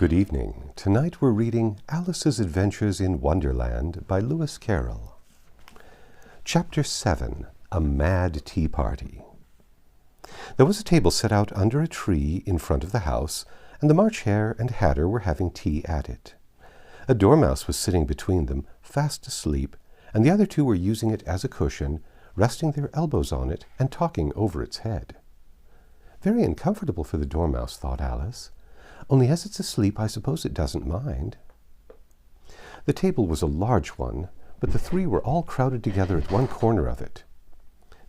Good evening. Tonight we're reading Alice's Adventures in Wonderland by Lewis Carroll. Chapter 7, A Mad Tea Party. There was a table set out under a tree in front of the house, and the March Hare and Hatter were having tea at it. A dormouse was sitting between them, fast asleep, and the other two were using it as a cushion, resting their elbows on it and talking over its head. Very uncomfortable for the dormouse, thought Alice. Only as it's asleep, I suppose it doesn't mind. The table was a large one, but the three were all crowded together at one corner of it.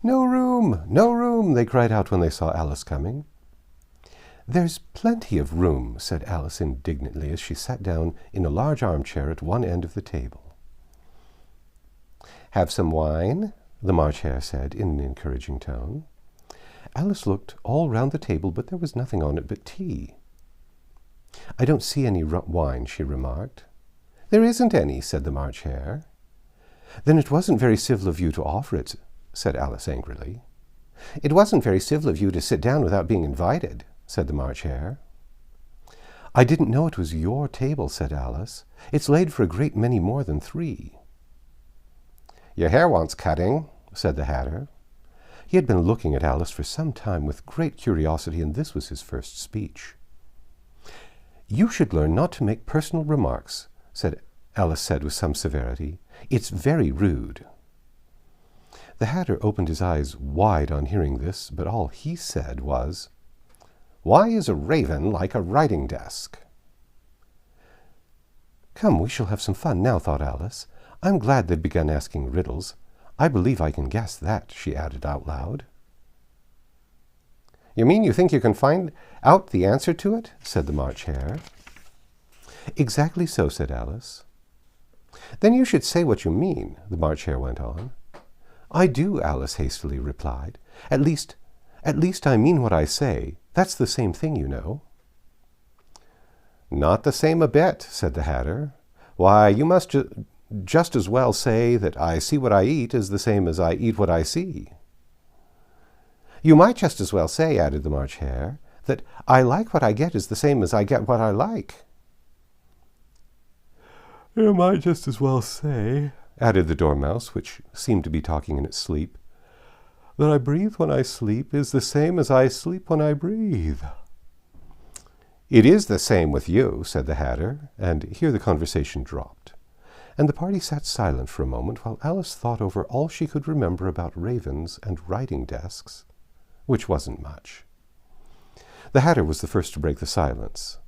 "No room! No room!" they cried out when they saw Alice coming. "There's plenty of room," said Alice indignantly as she sat down in a large armchair at one end of the table. "Have some wine?" the March Hare said in an encouraging tone. Alice looked all round the table, but there was nothing on it but tea. "I don't see any wine," she remarked. "There isn't any," said the March Hare. "Then it wasn't very civil of you to offer it," said Alice angrily. "It wasn't very civil of you to sit down without being invited," said the March Hare. "I didn't know it was your table," said Alice. "It's laid for a great many more than three." "Your hair wants cutting," said the Hatter. He had been looking at Alice for some time with great curiosity, and this was his first speech. "You should learn not to make personal remarks," Alice said with some severity. "It's very rude." The Hatter opened his eyes wide on hearing this, but all he said was, "Why is a raven like a writing desk?" "Come, we shall have some fun now," thought Alice. "I'm glad they've begun asking riddles. I believe I can guess that," she added out loud. "You mean you think you can find out the answer to it?" said the March Hare. "Exactly so," said Alice. "Then you should say what you mean," the March Hare went on. "I do," Alice hastily replied. At least I mean what I say. That's the same thing, you know." "Not the same a bit," said the Hatter. "Why, you must just as well say that I see what I eat is the same as I eat what I see." "You might just as well say," added the March Hare, "that I like what I get is the same as I get what I like." "You might just as well say," added the Dormouse, which seemed to be talking in its sleep, "that I breathe when I sleep is the same as I sleep when I breathe." "It is the same with you," said the Hatter, and here the conversation dropped, and the party sat silent for a moment while Alice thought over all she could remember about ravens and writing desks, which wasn't much. The Hatter was the first to break the silence.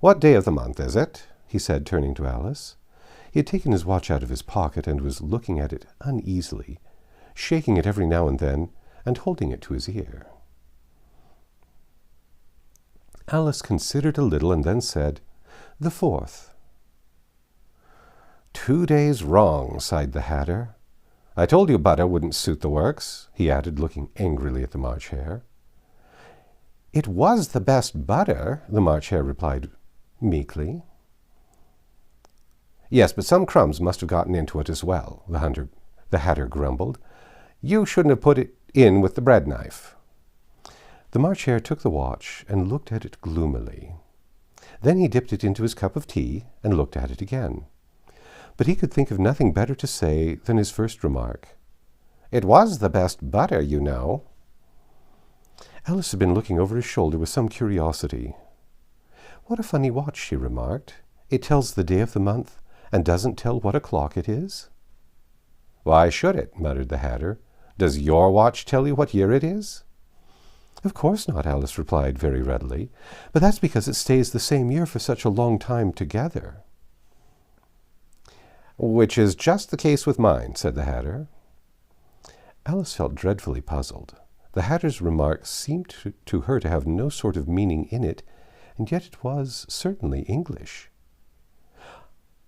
"What day of the month is it?" he said, turning to Alice. He had taken his watch out of his pocket and was looking at it uneasily, shaking it every now and then and holding it to his ear. Alice considered a little and then said, "The 4th." "2 days wrong," sighed the Hatter. "I told you butter wouldn't suit the works," he added, looking angrily at the March Hare. "It was the best butter," the March Hare replied meekly. "Yes, but some crumbs must have gotten into it as well," the Hatter grumbled. "You shouldn't have put it in with the bread knife." The March Hare took the watch and looked at it gloomily. Then he dipped it into his cup of tea and looked at it again. But he could think of nothing better to say than his first remark. "It was the best butter, you know." Alice had been looking over his shoulder with some curiosity. "What a funny watch," she remarked. "It tells the day of the month and doesn't tell what o'clock it is." "Why should it?" muttered the Hatter. "Does your watch tell you what year it is?" "Of course not," Alice replied very readily. "But that's because it stays the same year for such a long time together." "Which is just the case with mine," said the Hatter. Alice felt dreadfully puzzled. The Hatter's remark seemed to her to have no sort of meaning in it, and yet it was certainly English.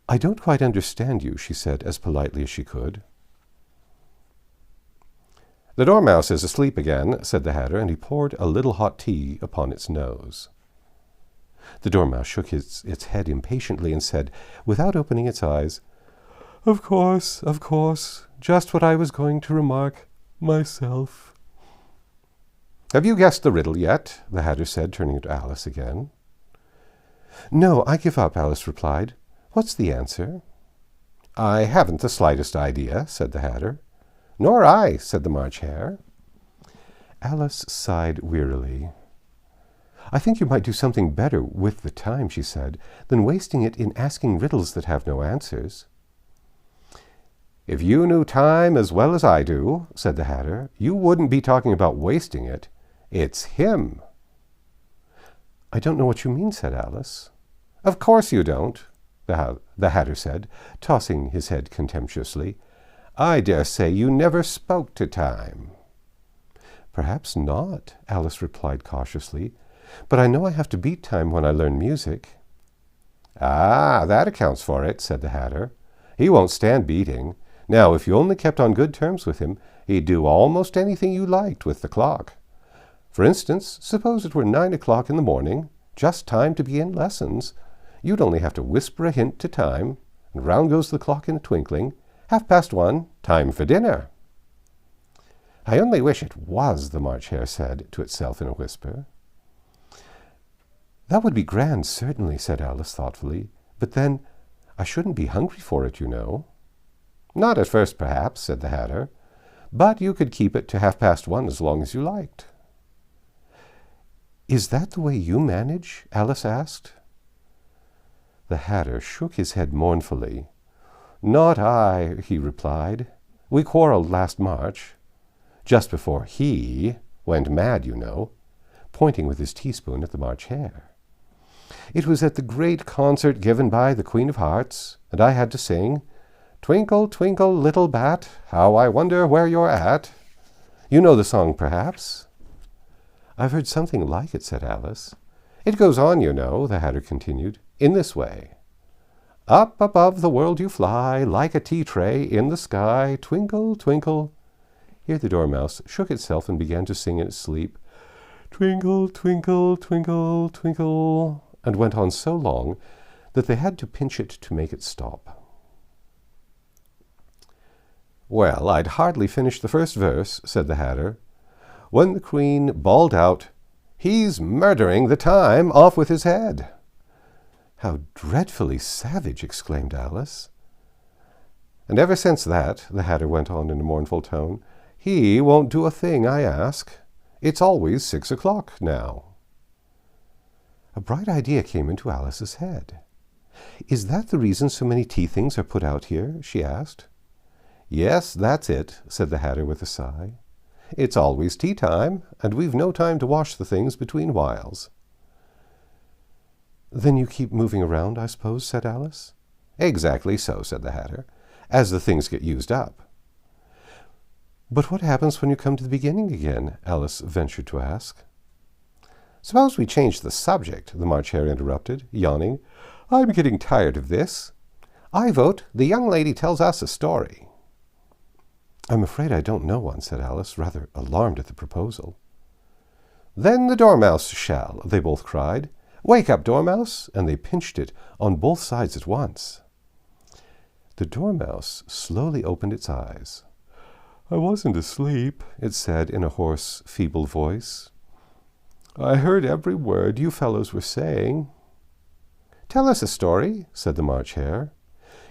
"I don't quite understand you," she said as politely as she could. "The Dormouse is asleep again," said the Hatter, and he poured a little hot tea upon its nose. The Dormouse shook its head impatiently and said, without opening its eyes, of course, just what I was going to remark myself." "Have you guessed the riddle yet?" the Hatter said, turning to Alice again. "No, I give up," Alice replied. "What's the answer?" "I haven't the slightest idea," said the Hatter. "Nor I," said the March Hare. Alice sighed wearily. "I think you might do something better with the time," she said, "than wasting it in asking riddles that have no answers." "If you knew time as well as I do," said the Hatter, "you wouldn't be talking about wasting it. It's him." "I don't know what you mean," said Alice. "Of course you don't," the Hatter said, tossing his head contemptuously. "I dare say you never spoke to time." "Perhaps not," Alice replied cautiously, "but I know I have to beat time when I learn music." "Ah, that accounts for it," said the Hatter. "He won't stand beating. Now, if you only kept on good terms with him, he'd do almost anything you liked with the clock. For instance, suppose it were 9 o'clock in the morning, just time to begin lessons. You'd only have to whisper a hint to time, and round goes the clock in a twinkling. 1:30, time for dinner." "I only wish it was," the March Hare said to itself in a whisper. "That would be grand, certainly," said Alice thoughtfully. "But then, I shouldn't be hungry for it, you know." "Not at first, perhaps," said the Hatter. "But you could keep it to 1:30 as long as you liked." "Is that the way you manage?" Alice asked. The Hatter shook his head mournfully. "Not I," he replied. "We quarreled last March. Just before he went mad, you know," pointing with his teaspoon at the March Hare. "It was at the great concert given by the Queen of Hearts, and I had to sing, 'Twinkle, twinkle, little bat, how I wonder where you're at.' You know the song, perhaps?" "I've heard something like it," said Alice. "It goes on, you know," the Hatter continued, "in this way. 'Up above the world you fly, like a tea-tray in the sky, twinkle, twinkle.'" Here the Dormouse shook itself and began to sing in its sleep, "Twinkle, twinkle, twinkle, twinkle," and went on so long that they had to pinch it to make it stop. "Well, I'd hardly finished the first verse," said the Hatter, "when the Queen bawled out, 'He's murdering the time off with his head.'" "How dreadfully savage!" exclaimed Alice. "And ever since that," the Hatter went on in a mournful tone, "he won't do a thing I ask. It's always 6 o'clock now." A bright idea came into Alice's head. "Is that the reason so many tea things are put out here?" she asked. "Yes, that's it," said the Hatter with a sigh. "It's always tea time, and we've no time to wash the things between whiles." "Then you keep moving around, I suppose," said Alice. "Exactly so," said the Hatter, "as the things get used up." "But what happens when you come to the beginning again?" Alice ventured to ask. "Suppose we change the subject," the March Hare interrupted, yawning. "I'm getting tired of this. I vote the young lady tells us a story." "I'm afraid I don't know one," said Alice, rather alarmed at the proposal. "Then the Dormouse shall," they both cried. "Wake up, Dormouse!" and they pinched it on both sides at once. The Dormouse slowly opened its eyes. "I wasn't asleep," it said in a hoarse, feeble voice. "I heard every word you fellows were saying." "Tell us a story," said the March Hare.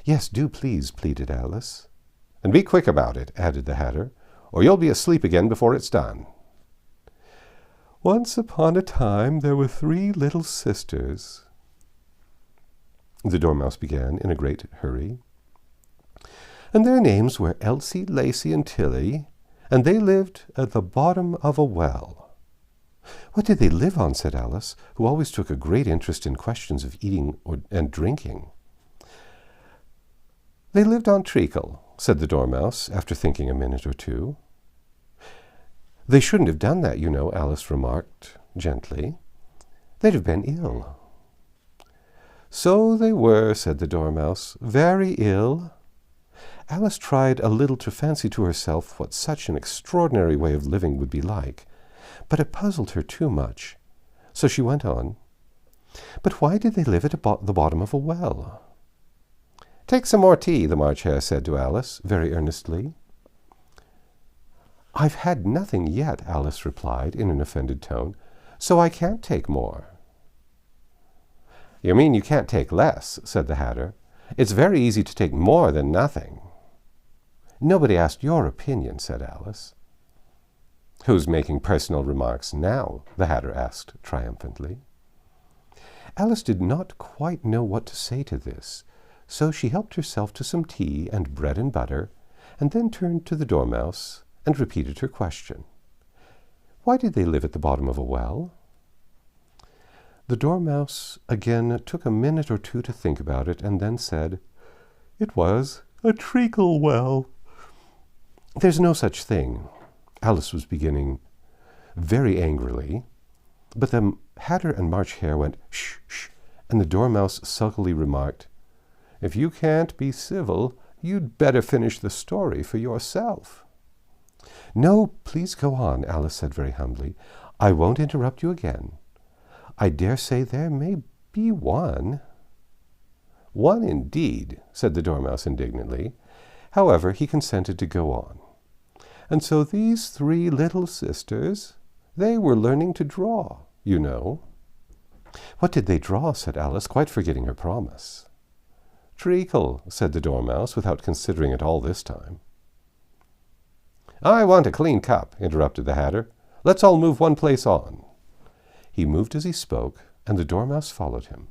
"Yes, do please," pleaded Alice. "And be quick about it," added the Hatter, "or you'll be asleep again before it's done." "Once upon a time there were 3 little sisters," the Dormouse began in a great hurry. "And their names were Elsie, Lacie, and Tilly, and they lived at the bottom of a well." "What did they live on?" said Alice, who always took a great interest in questions of eating and drinking. "They lived on treacle," said the Dormouse, after thinking a minute or two. "They shouldn't have done that, you know," Alice remarked gently. "They'd have been ill." "So they were," said the Dormouse, "very ill." Alice tried a little to fancy to herself what such an extraordinary way of living would be like, but it puzzled her too much. So she went on, "But why did they live at the bottom of a well?" "Take some more tea," the March Hare said to Alice, very earnestly. "I've had nothing yet," Alice replied in an offended tone, "so I can't take more." You mean you can't take less, said the Hatter. It's very easy to take more than nothing. Nobody asked your opinion, said Alice. Who's making personal remarks now? The Hatter asked triumphantly. Alice did not quite know what to say to this, so she helped herself to some tea and bread and butter, and then turned to the Dormouse and repeated her question. Why did they live at the bottom of a well? The Dormouse again took a minute or two to think about it, and then said, It was a treacle well. There's no such thing. Alice was beginning very angrily, but the Hatter and March Hare went, Shh, shh, and the Dormouse sulkily remarked, If you can't be civil, you'd better finish the story for yourself. No, please go on, Alice said very humbly. I won't interrupt you again. I dare say there may be one. One indeed, said the Dormouse indignantly. However, he consented to go on. And so these three little sisters, they were learning to draw, you know. What did they draw? Said Alice, quite forgetting her promise. Treacle, said the Dormouse, without considering it all this time. I want a clean cup, interrupted the Hatter. Let's all move one place on. He moved as he spoke, and the Dormouse followed him.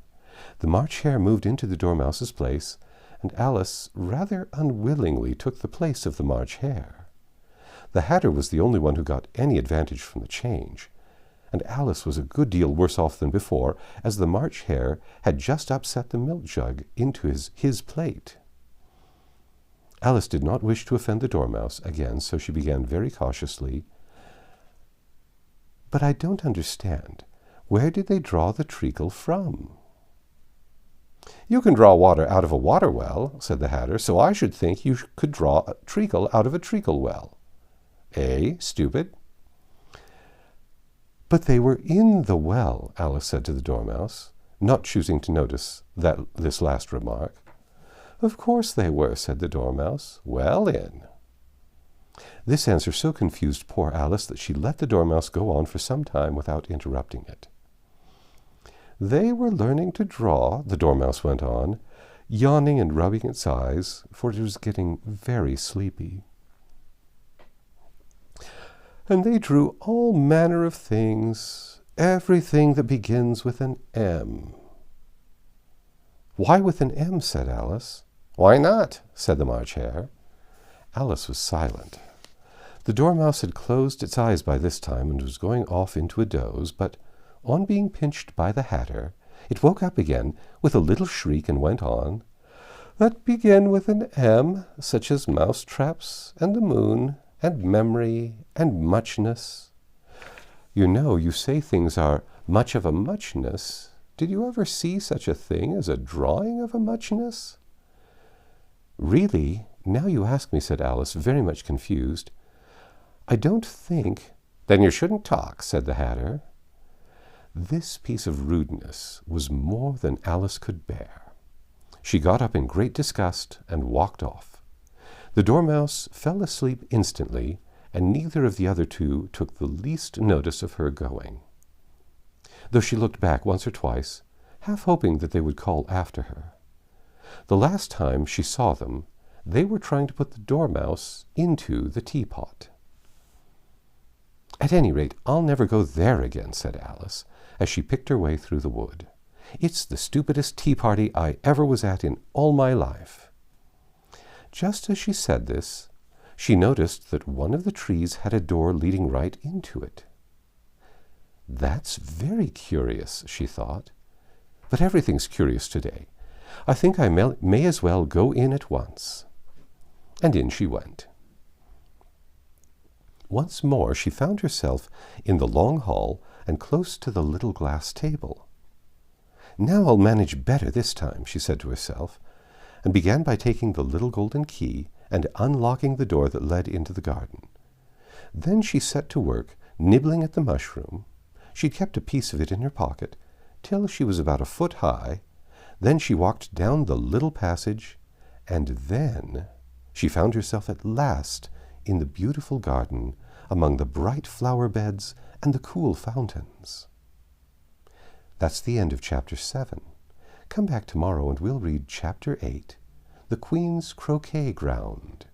The March Hare moved into the Dormouse's place, and Alice rather unwillingly took the place of the March Hare. The Hatter was the only one who got any advantage from the change, and Alice was a good deal worse off than before, as the March Hare had just upset the milk jug into his plate. Alice did not wish to offend the Dormouse again, so she began very cautiously, But I don't understand. Where did they draw the treacle from? You can draw water out of a water well, said the Hatter, so I should think you could draw a treacle out of a treacle well. Eh, stupid? But they were in the well, Alice said to the Dormouse, not choosing to notice this last remark. Of course they were, said the Dormouse. Well in. This answer so confused poor Alice that she let the Dormouse go on for some time without interrupting it. They were learning to draw, the Dormouse went on, yawning and rubbing its eyes, for it was getting very sleepy. And they drew all manner of things, everything that begins with an M. Why with an M? Said Alice. Why not? Said the March Hare. Alice was silent. The Dormouse had closed its eyes by this time and was going off into a doze, but on being pinched by the Hatter, it woke up again with a little shriek and went on, That begin with an M, such as mousetraps and the moon, and memory, and muchness. You know, you say things are much of a muchness. Did you ever see such a thing as a drawing of a muchness? Really, now you ask me, said Alice, very much confused. I don't think. Then you shouldn't talk, said the Hatter. This piece of rudeness was more than Alice could bear. She got up in great disgust and walked off. The Dormouse fell asleep instantly, and neither of the other two took the least notice of her going, though she looked back once or twice, half hoping that they would call after her. The last time she saw them, they were trying to put the Dormouse into the teapot. At any rate, I'll never go there again, said Alice, as she picked her way through the wood. It's the stupidest tea-party I ever was at in all my life. Just as she said this, she noticed that one of the trees had a door leading right into it. That's very curious, she thought. But everything's curious today. I think I may as well go in at once. And in she went. Once more she found herself in the long hall and close to the little glass table. Now I'll manage better this time, she said to herself, and began by taking the little golden key and unlocking the door that led into the garden. Then she set to work, nibbling at the mushroom. She'd kept a piece of it in her pocket, till she was about a foot high. Then she walked down the little passage, and then she found herself at last in the beautiful garden, among the bright flower beds and the cool fountains. That's the end of chapter 7. Come back tomorrow and we'll read Chapter 8, The Queen's Croquet Ground.